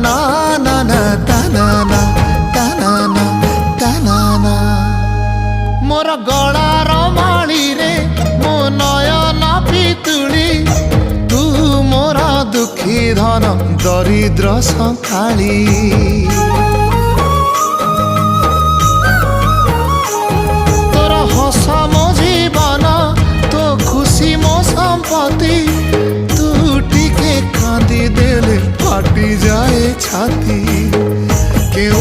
না না না তানা না তানা না তানা না মোর গଳାର ମାଳିରେ ମୋ ନୟନ ପିତୁଳି ତୁ ମୋର ଦୁଃଖୀ ଧନ ଦରିଦ୍ର ସକାଳି ତୋର ହସ ମୋ ଜୀବନ ତୋ ଖୁସି ମୋ ସମ୍ପତ୍ତି ତୁ ଟିକେ କାନ୍ଦି ଦେଲେ ফাটি যায় ছাতি কেউ